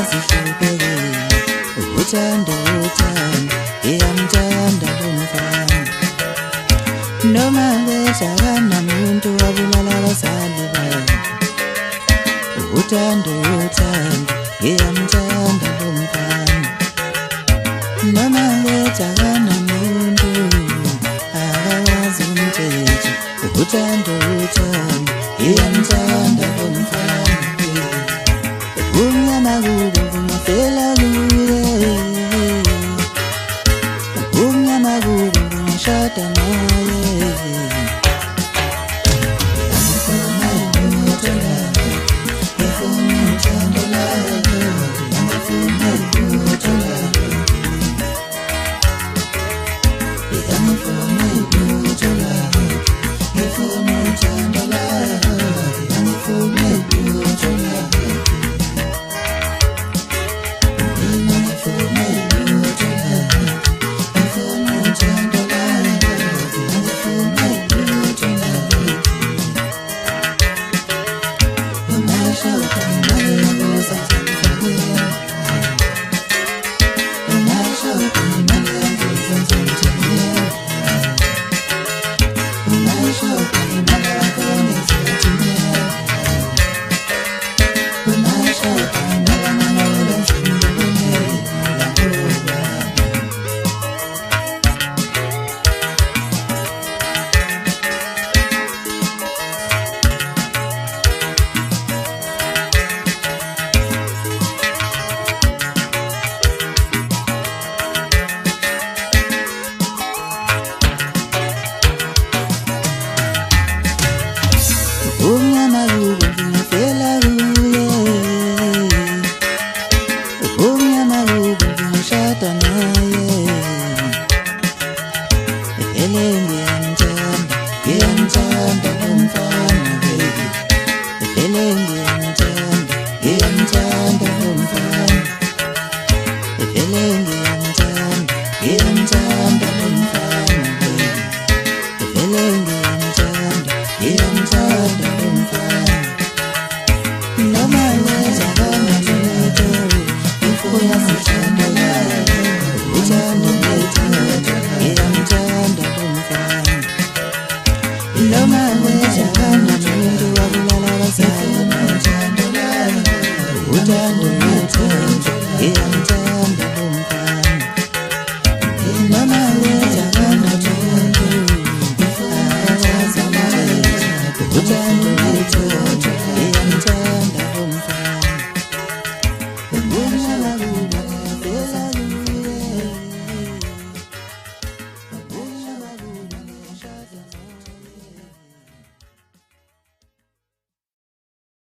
uyazihluphekela uthando uthando iyamthanda lomfana noma bejana muntu wabulala abazali bakhe uthando uthando iyamthanda lomfana noma bejana muntu akawazi umthetho uthando uthando iyamthanda lomfana umnyama kubo kungafela kuye umnyama kubo kungashada naye umnyama kubo kungafela kuye umnyama kubo kungashada naye vele ngiyamthanda lomfana baby vele ngiyamthanda lomfana vele ngiyamthanda lomfana baby vele ngiyamthanda lomfana noma wezakana lutho uyazithanda uthando ngiyamthanda lomfana noma wezakana lutho wabulala abazali uthando